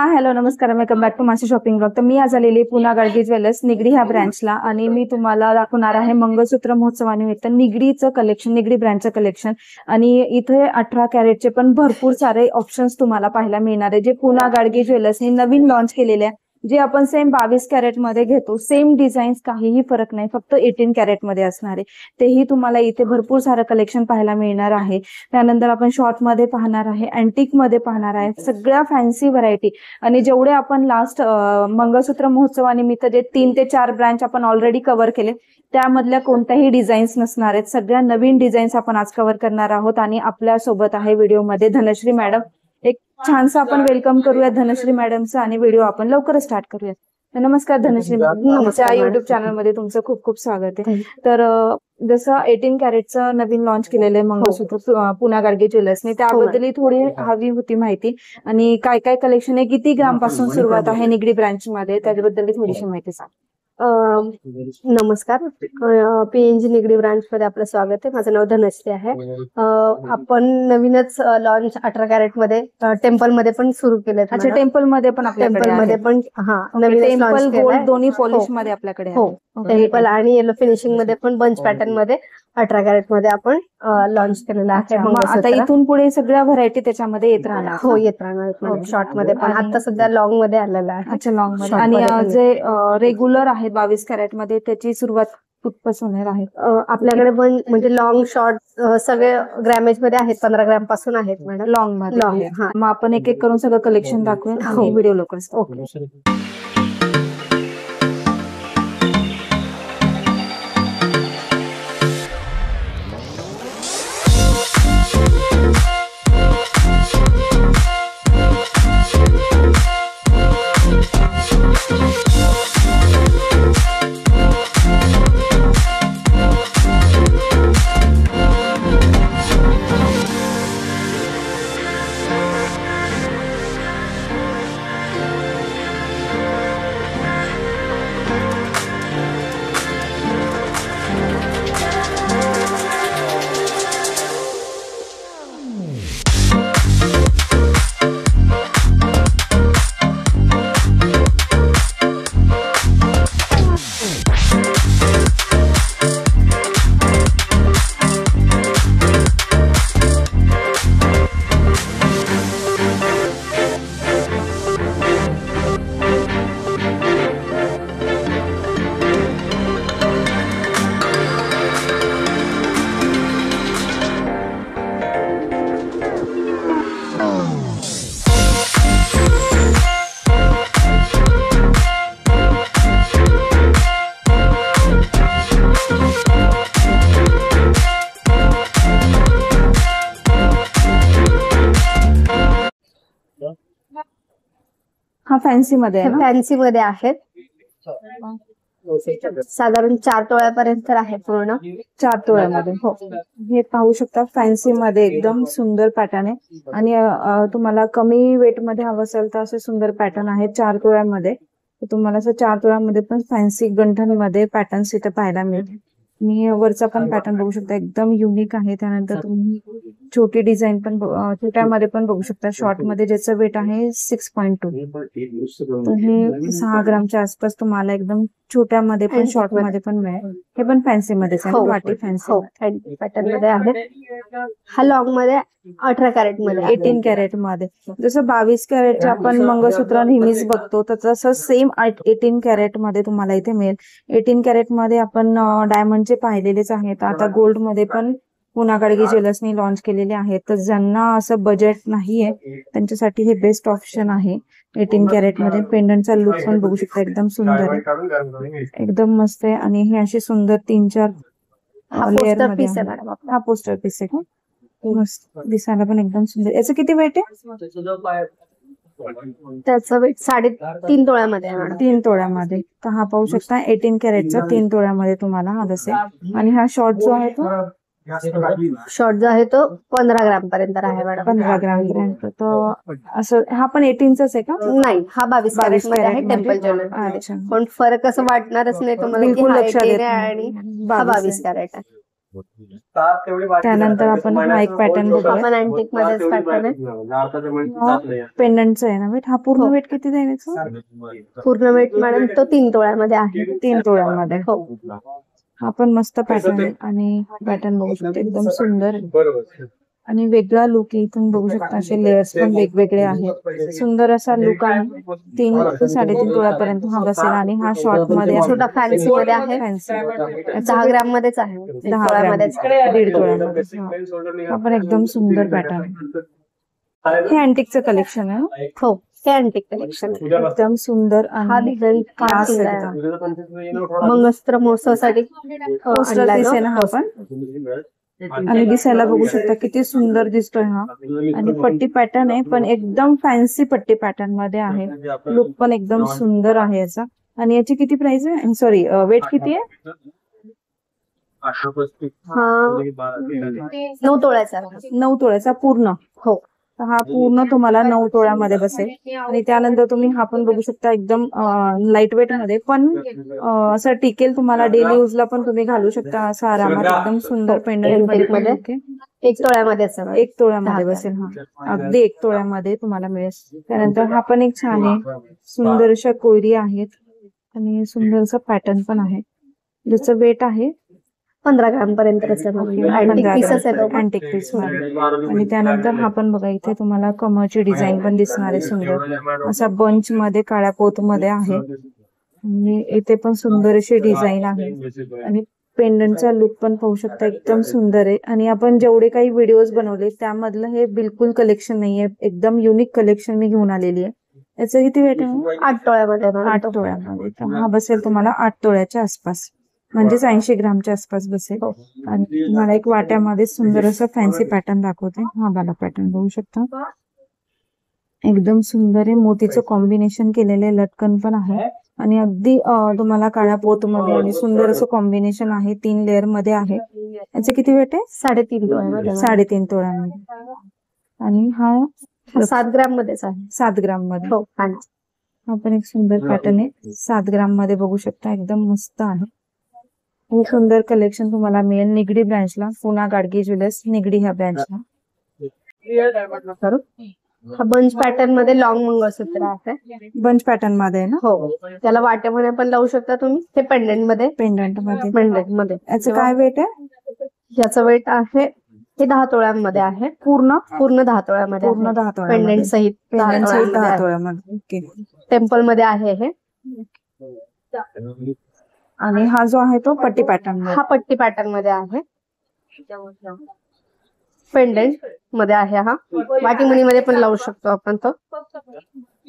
हा हॅलो नमस्कार, welcome back to मासे शॉपिंग ब्लॉग. तर मी आज आलेली पुन्हा गाडगे ज्वेलर्स निगडी ह्या ब्रँचला आणि मी तुम्हाला दाखवणार आहे मंगळसूत्र महोत्सवानिमित्त निगडीचं कलेक्शन, निगडी ब्रँडचं कलेक्शन. आणि इथे 18 कॅरेटचे पण भरपूर सारे ऑप्शन्स तुम्हाला पाहायला मिळणार आहे, जे पुन्हा गाडगे ज्वेलर्सने नवीन लॉन्च केलेले आहे. जे आपण सेम 22 कॅरेट मध्ये घेतो, सेम डिझाईन्स, काहीही फरक नाही, फक्त 18 कॅरेट मध्ये असणार आहे. तेही तुम्हाला इथे भरपूर सारं कलेक्शन पाहायला मिळणार आहे. त्यानंतर आपण शॉर्ट मध्ये पाहणार आहे, अँटिक मध्ये पाहणार आहे, सगळ्या फॅन्सी व्हरायटी. आणि जेवढे आपण लास्ट मंगळसूत्र महोत्सवानिमित्त जे 3 ते 4 ब्रँच आपण ऑलरेडी कव्हर केले, त्यामधल्या कोणत्याही डिझाईन्स नसणार आहेत. सगळ्या नवीन डिझाईन्स आपण आज कव्हर करणार आहोत. आणि आपल्या सोबत आहे व्हिडिओमध्ये धनश्री मॅडम. एक छानसा आपण वेलकम करूया धनश्री मॅडमचं आणि व्हिडिओ आपण लवकरच स्टार्ट करूया. नमस्कार धनश्री मॅडम, आमच्या युट्यूब चॅनल मध्ये तुमचं खूप खूप स्वागत आहे. तर जसं 18 कॅरेटचं नवीन लॉन्च केलेलं आहे मंगळसूत्र पुन्हा गाडगे ज्वेलर्सने, त्याबद्दल थोडी हवी होती माहिती. आणि काय काय कलेक्शन आहे, किती ग्राम पासून सुरुवात आहे निगडी ब्रँच मध्ये, त्याच्याबद्दल थोडीशी माहिती सांग. नमस्कार, पीएनजी निगडी ब्रांच मध्ये आपलं स्वागत आहे. माझं नाव धनश्री आहे. आपण नवीनच लॉन्च 18 कॅरेट मध्ये टेम्पल मध्ये पण सुरू केलं. अच्छा, टेम्पल मध्ये पण टेम्पल मध्ये पण नवीन टेम्पल गोल्ड दोन्ही पॉलिश मध्ये आपल्याकडे. हो, टेम्पल आणि येलो फिनिशिंग मध्ये पण बंच पॅटर्न मध्ये 18 कॅरेट मध्ये आपण लॉन्च केलेला आहे. आता इथून पुढे सगळ्या व्हरायटी त्याच्यामध्ये येत राहणार. हो, येत राहणार. शॉर्ट मध्ये पण आता सध्या लॉंग मध्ये आलेला आहे. अच्छा, लॉंग मध्ये. आणि जे रेग्युलर आहे 22 कॅरेट मध्ये, त्याची सुरुवात कुठपासून आहे? आपल्याकडे पण म्हणजे लॉंग शॉर्ट सगळे ग्रॅमेज मध्ये आहेत. 15 ग्रॅम पासून आहेत मॅडम. लॉंग मध्ये. मग आपण एक एक करून सगळं कलेक्शन दाखवूया आणि व्हिडिओ लवकर. ओके. हा फॅन्सी मध्ये आहे. फॅन्सी मध्ये आहेत. साधारण 4 तोळ्यापर्यंत आहे. पूर्ण 4 तोळ्यामध्ये. हो, हे पाहू शकता फॅन्सी मध्ये एकदम सुंदर पॅटर्न आहे. आणि तुम्हाला कमी वेट मध्ये हवं असेल तर असे सुंदर पॅटर्न आहे 4 तोळ्यामध्ये. तुम्हाला असं 4 तोळ्यामध्ये पण फॅन्सी गंठन मध्ये पॅटर्न्स इथे पाहायला मिळतील. मी वरचा पण पॅटर्न बघू शकता, एकदम युनिक आहे. त्यानंतर तुम्ही छोटी डिझाईन पण छोट्यामध्ये पण बघू शकता. शॉर्ट मध्ये ज्याचं वेट आहे 6.2, हे 6 ग्रामच्या आसपास तुम्हाला एकदम छोट्यामध्ये पण शॉर्ट मध्ये पण मिळेल. हे पण फॅन्सी मध्येच आहे, वाटी फॅन्सी पॅटर्न मध्ये आहे. हा लॉंग मध्ये 18 कॅरेट मध्ये, 18 कॅरेट मध्ये. जसं 22 कॅरेटचे आपण मंगळसूत्र नेहमीच बघतो, तर तसं सेम 18 कॅरेट मध्ये तुम्हाला इथे मिळेल. 18 कॅरेट मध्ये आपण डायमंडचे पाहिलेलेच आहेत. आता गोल्ड मध्ये पण पुन्हा गाडगे ज्वेलर्सनी लॉन्च केलेले आहेत. तर ज्यांना असं बजेट नाहीये त्यांच्यासाठी हे बेस्ट ऑप्शन आहे 18 कॅरेट मध्ये. पेंडंटचा लुक पण बघू शकता, एकदम सुंदर आहे, एकदम मस्त आहे. आणि हे असे सुंदर 3-4 लेअर मध्ये. हा पोस्टर पीस आहे का, मस्त दिसायला पण एकदम सुंदर. याचं किती वेट आहे? त्याचं वेट 3.5 तोळ्यामध्ये. 3 तोळ्यामध्ये. तर हा पाहू शकता 18 कॅरेटचा 3 तोळ्यामध्ये तुम्हाला हा दिसेल. आणि हा शॉर्ट जो आहे तो शॉर्ट जो आहे तो 15 ग्राम पर्यंत आहे मॅडम. 15 ग्राम पर्यंत. तो असं हा पण 18चाच आहे का? नाही, हा 22 कॅरेट मध्ये आहे टेम्पल ज्वेलरी. पण फरक असं वाटणारच नाही तुम्हाला की हा 18 आहे आणि हा 22 कॅरेट आहे. त्यानंतर आपण हा एक पॅटर्न बघूया. आपण अँटिक मध्येच पॅटर्न आहे. पेंडंटचा आहे ना वेट? हा पूर्ण हो. वेट किती द्यायचा? पूर्ण वेट मॅडम तो 3 तोळ्यामध्ये आहे. 3 तोळ्यामध्ये. हो. हा पण मस्त पॅटर्न आहे आणि पॅटर्न बघू शकता एकदम सुंदर आहे. आणि वेगळा लुक इथून बघू शकता. असे लेयर्स पण वेगवेगळे आहेत. सुंदर असा लुक आहे. 3 ते 3.5 तोळ्यापर्यंत हा बसेल आणि हा शॉर्ट मध्ये आहे. छोटा फॅन्सी मध्ये आहे. फॅन्सी 10 ग्रॅम मध्येच आहे. 10 तोळ्यामध्येच. 1.5 तोळ्यामध्ये. हा पण एकदम सुंदर पॅटर्न आहे. हे अँटिकचं कलेक्शन आहे ना? हो, हे अँटिक कलेक्शन आहे. एकदम सुंदर हा आणि डिझाईन फार क्लास सुंदर एकदम. आहे. मंगळसूत्र महोत्सवासाठी पोस्टर आणलाय दिसेल हा तो. पण. आणि दिसायला बघू शकता किती सुंदर दिसतोय हा. आणि पट्टी पॅटर्न आहे पण एकदम फॅन्सी पट्टी पॅटर्न मध्ये आहे. लुक पण एकदम सुंदर आहे याचा. आणि याची किती प्राइस आहे? सॉरी, वेट किती आहे? हा 9 तोळ्याचा आहे. 9 तोळ्याचा पूर्ण. हो. तर हा पूर्ण तुम्हाला 9 तोळ्यामध्ये बसेल. आणि त्यानंतर तुम्ही हा पण बघू शकता एकदम लाईट वेट मध्ये पण असं टिकेल. तुम्हाला डेली यूजला पण तुम्ही घालू शकता असं आरामात. एकदम सुंदर पेंडंट मध्ये. 1 तोळ्यामध्येच आहे. 1 तोळ्यामध्ये बसेल हा. अगदी 1 तोळ्यामध्ये तुम्हाला मिळेल. त्यानंतर हा पण एक छान आहे. सुंदर अशा कोयरी आहेत आणि सुंदरसा पॅटर्न पण आहे. ज्याचं वेट आहे 15 ग्रॅम पर्यंत अँटिक पीसच आहे तो. अँटिक पीस मध्ये. आणि त्यानंतर हा पण बघा इथे तुम्हाला कमळची डिझाईन पण दिसणार आहे सुंदर. असा बंच मध्ये काळ्या पोत मध्ये आहे. आणि इथे पण सुंदर अशी डिझाईन आहे. आणि पेंडंटचा लुक पण पाहू शकता एकदम सुंदर आहे. आणि आपण जेवढे काही व्हिडिओज बनवले त्यामधलं हे बिलकुल कलेक्शन नाहीये. एकदम युनिक कलेक्शन मी घेऊन आलेली आहे. याचं किती वेट आहे? 8 तोळ्यामध्ये. 8 तोळ्यामध्ये. तर हा बसेल तुम्हाला 8 तोळ्याच्या आसपास. म्हणजेच 80 ग्रामच्या आसपास बसेल. आणि तुम्हाला एक वाट्यामध्ये सुंदर असं फॅन्सी पॅटर्न दाखवते. हा वाला पॅटर्न बघू शकता. एकदम सुंदर आहे. मोतीचं कॉम्बिनेशन केलेले लटकन पण आहे. आणि अगदी तुम्हाला काळ्या पोत मध्ये आणि सुंदर असं कॉम्बिनेशन आहे. 3 लेअर मध्ये आहे. याचे किती वेट आहे? 3.5 तोळ्यामध्ये. 3.5 तोळ्यामध्ये. आणि हा 7 ग्रॅम मध्येच आहे. 7 ग्राम मध्ये. हो. हा पण एक सुंदर पॅटर्न आहे. 7 ग्राम मध्ये बघू शकता. एकदम मस्त आहे. हे सुंदर कलेक्शन तुम्हाला मिळेल निगडी ब्रँचला. पुणा गाडगे ज्वेलर्स निगडी ह्या ब्रँचला. हा बंच पॅटर्न मध्ये लॉंग मंगळसूत्र आहे. बंच पॅटर्न मध्ये आहे ना? हो. त्याला वाट्यामध्ये पण लावू शकता तुम्ही. हे पेंडंट मध्ये. पेंडंट मध्ये. याचं काय वेट आहे? याचं वेट आहे हे 10 तोळ्यांमध्ये आहे. पूर्ण 10 तोळ्यामध्ये. पूर्ण 10 तोळ्यामध्ये. पेंडंट सहित 10 तोळ्यामध्ये. ओके. टेम्पल मध्ये आहे हे. आणि हा जो आहे तो पट्टी पॅटर्न. हा पट्टी पॅटर्न मध्ये आहे. पेंडंट मध्ये आहे हा. वाटीमुनी मध्ये पण लावू शकतो आपण तो.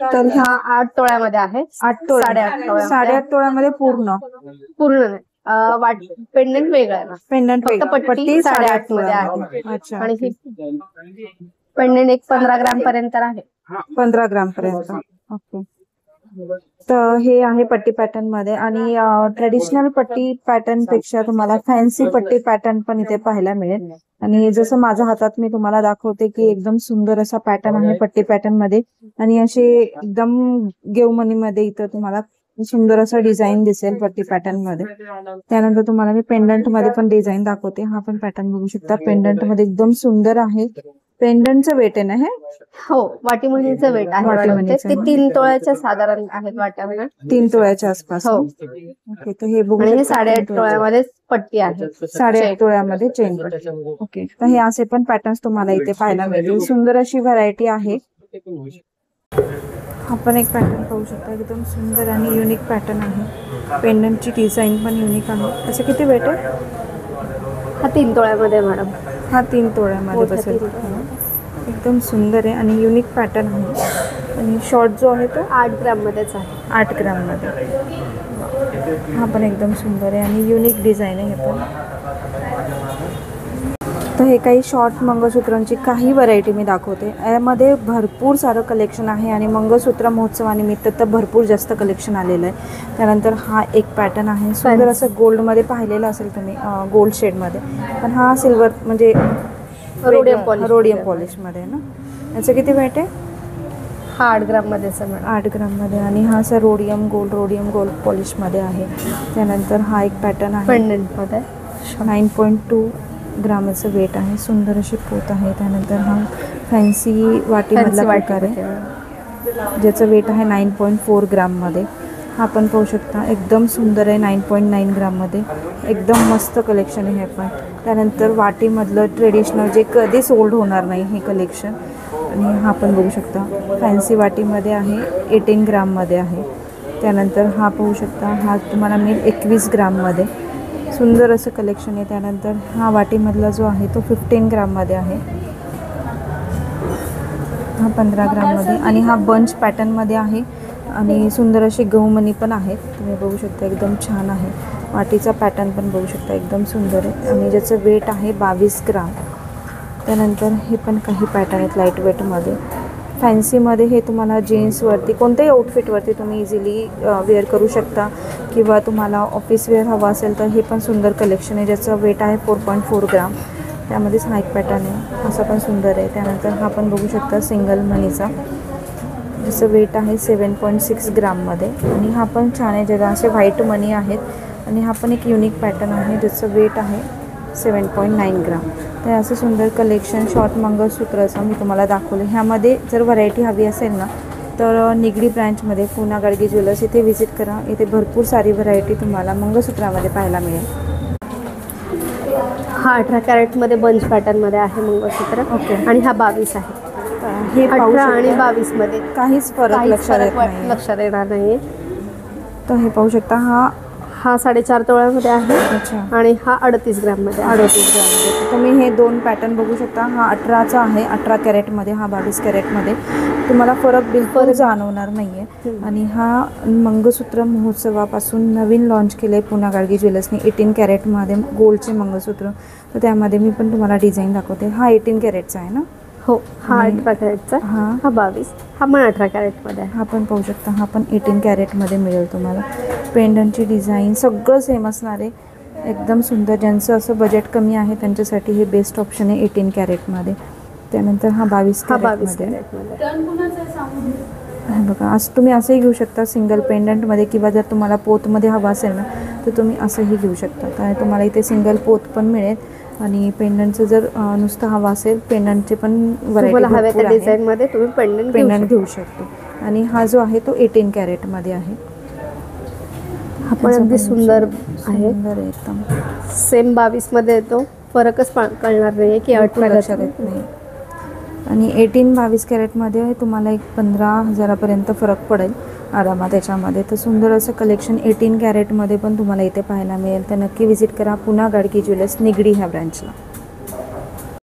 तर हा 8 तोळ्यामध्ये आहे. 8 तोळ्या. 8.5 तोळ्यामध्ये पूर्ण. पूर्ण नाही. पेंडंट वेगळा आहे. पेंडंट फक्त पट्टी 8.5 मध्ये आहे. अच्छा. आणि ही पेंडंट एक 15 ग्रॅम पर्यंत आहे. 15 ग्राम पर्यंत. ओके. तर हे आहे पट्टी पॅटर्न मध्ये. आणि ट्रेडिशनल पट्टी पॅटर्न पेक्षा तुम्हाला फॅन्सी पट्टी पॅटर्न पण इथे पाहायला मिळेल. आणि जसं माझ्या हातात मी तुम्हाला दाखवते की एकदम सुंदर असा पॅटर्न आहे पट्टी पॅटर्न मध्ये. आणि असे एकदम गेवमणी मध्ये इथं तुम्हाला सुंदर असं डिझाईन दिसेल पट्टी पॅटर्न मध्ये. त्यानंतर तुम्हाला मी पेंडंट मध्ये पण डिझाईन दाखवते. हा पण पॅटर्न बघू शकता. पेंडंट मध्ये एकदम सुंदर आहे. पेंडंटचं वेट आहे ना हे? हो. वाटीमुनीचं वेट आहे. ते 3 तोळ्याच्या साधारण आहेत वाट्यामध्ये. 3 तोळ्याच्या आसपास. हो. ओके. तर हे बघू. हे 8.5 तोळ्यामध्ये पट्टी आहे. 8.5 तोळ्यामध्ये चेन. ओके. तर हे असे पण पॅटर्न्स तुम्हाला इथे पाहायला मिळतील. सुंदर अशी व्हरायटी आहे. आपण एक पॅटर्न पाहू शकता. एकदम सुंदर आणि युनिक पॅटर्न आहे. पेंडंटची डिझाईन पण युनिक आहे. त्याचं किती वेट आहे? हा 3 तोळ्यामध्ये मॅडम. हा 3 तोळ्यामध्ये बसेल. एकदम सुंदर आहे आणि युनिक पॅटर्न आहे. आणि शॉर्ट जो आहे तो 8 ग्रॅम मध्येच आहे. 8 ग्राम मध्ये. हा पण एकदम सुंदर आहे आणि युनिक डिझाईन आहे हे पण. तर हे काही शॉर्ट मंगळसूत्रांची काही व्हरायटी मी दाखवते. यामध्ये भरपूर सारं कलेक्शन आहे. आणि मंगळसूत्र महोत्सवानिमित्त तर भरपूर जास्त कलेक्शन आलेलं आहे. त्यानंतर हा एक पॅटर्न आहे. सुंदर असं गोल्डमध्ये पाहिलेलं असेल तुम्ही. गोल्ड शेडमध्ये. पण हा सिल्वर म्हणजे रोडियम पॉलिशमध्ये ना. याचं किती वेट आहे? हा 8 ग्रॅम मध्येच आहे. 8 ग्राम मध्ये. आणि हा असा रोडियम गोल्ड पॉलिश मध्ये आहे. त्यानंतर हा एक पॅटर्न आहे पेंडंट मध्ये. अच्छा 9.2 ग्रामाचं वेट आहे. सुंदर अशी पोत आहे. त्यानंतर हा फॅन्सी वाटीमधला प्रकार आहे ज्याचं वेट आहे 9.4 ग्राममध्ये. हा पण पाहू शकता एकदम सुंदर आहे. 9.9 ग्राममध्ये एकदम मस्त कलेक्शन आहे हे पण. त्यानंतर वाटीमधलं ट्रेडिशनल जे कधी सोल्ड होणार नाही हे कलेक्शन. आणि हा पण बघू शकता फॅन्सी वाटीमध्ये आहे. 18 ग्राममध्ये आहे. त्यानंतर हा पाहू शकता हा तुम्हाला मिळेल 21 ग्राममध्ये. सुंदर असं कलेक्शन आहे. त्यानंतर हा वाटीमधला जो आहे तो 15 ग्राममध्ये आहे. हा 15 ग्राममध्ये आणि हा बंच पॅटर्नमध्ये आहे. आणि सुंदर असे गहूमणी पण आहेत. तुम्ही बघू शकता एकदम छान आहे. वाटीचा पॅटर्न पण बघू शकता एकदम सुंदर आहे. आणि ज्याचं वेट आहे 22 ग्राम. त्यानंतर हे पण काही पॅटर्न आहेत लाईट वेटमध्ये. फॅन्सीमध्ये हे तुम्हाला जीन्सवरती कोणत्याही आउटफिटवरती तुम्ही इझिली वेअर करू शकता किंवा तुम्हाला ऑफिस वेअर हवा असेल तर हे पण सुंदर कलेक्शन आहे ज्याचं वेट आहे 4.4 ग्राम. त्यामध्येच हा एक पॅटर्न आहे असा पण सुंदर आहे. त्यानंतर हा पण बघू शकता सिंगल मनीचा ज्याचं वेट आहे 7.6 ग्राममध्ये. आणि हा पण छान आहे. जरा असे व्हाईट मनी आहेत. आणि हा पण एक युनिक पॅटर्न आहे ज्याचं वेट आहे 7.9 ग्राम. तर असं सुंदर कलेक्शन शॉर्ट मंगळसूत्राचं मी तुम्हाला दाखवलं. ह्यामध्ये जर व्हरायटी हवी असेल ना तर निगडी ब्रँचमध्ये पुना गाडगे ज्वेलर्स इथे व्हिजिट करा. इथे भरपूर सारी व्हरायटी तुम्हाला मंगळसूत्रामध्ये पाहायला मिळेल. हा 18 कॅरेटमध्ये बंच पॅटर्नमध्ये आहे मंगळसूत्र. ओके. आणि हा 22 आहे. हे पाहू 18 आणि शकता 22 मध्ये काहीच फरक लक्षात येत नाही. लक्षात येणार नाही. तर हे पाहू शकता हा 4.5 तोळ्यामध्ये आहे. अच्छा आणि हा 38 ग्राममध्ये आहे. 38 ग्राममध्ये. तुम्ही हे दोन पॅटर्न बघू शकता. हा 18चा आहे 18 कॅरेटमध्ये. हा 22 कॅरेटमध्ये. तुम्हाला फरक बिलकुल जाणवणार नाही आहे. आणि हा मंगळसूत्र महोत्सवापासून नवीन लॉन्च केलं आहे पुना गाडगे ज्वेलर्सनी 18 कॅरेटमध्ये गोल्डचे मंगळसूत्र. तर त्यामध्ये मी पण तुम्हाला डिझाईन दाखवते. हा 18 कॅरेटचा आहे ना. हो हा 18 कॅरेटचा. हा 22. हा पण 18 कॅरेटमध्ये आहे. हा पण पाहू शकता. हा पण 18 कॅरेटमध्ये मिळेल तुम्हाला. पेंडंटची डिझाईन सगळं सेम असणार आहे. एकदम सुंदर. ज्यांचं असं बजेट कमी आहे त्यांच्यासाठी हे बेस्ट ऑप्शन आहे 18 कॅरेटमध्ये. त्यानंतर हा 22 कॅरेटमध्ये. हे बघा असं तुम्ही असंही घेऊ शकता सिंगल पेंडंटमध्ये किंवा जर तुम्हाला पोतमध्ये हवा असेल ना तर तुम्ही असंही घेऊ शकता. कारण तुम्हाला इथे सिंगल पोत पण मिळेल. आणि पेंडंटचं जर नुसतं हवा असेल पेंडंटचे पण व्हरायटी हव्या त्या डिझाईनमध्ये तुम्ही पेंडंट घेऊ शकतो. आणि हा जो आहे तो 18 कॅरेटमध्ये आहे. हा पण अगदी सुंदर आहे. सुंदर आहे एकदम. सेम 22 मध्ये येतो. फरकच कळणार नाही की 18 लक्षात येत नाही. आणि 18-22 कॅरेटमध्ये तुम्हाला एक 15,000पर्यंत फरक पडेल आरामात त्याच्यामध्ये. तर सुंदर असं कलेक्शन 18 कॅरेटमध्ये पण तुम्हाला इथे पाहायला मिळेल. तर नक्की व्हिजिट करा पुना गाडगे ज्वेलर्स निगडी ह्या ब्रँचला.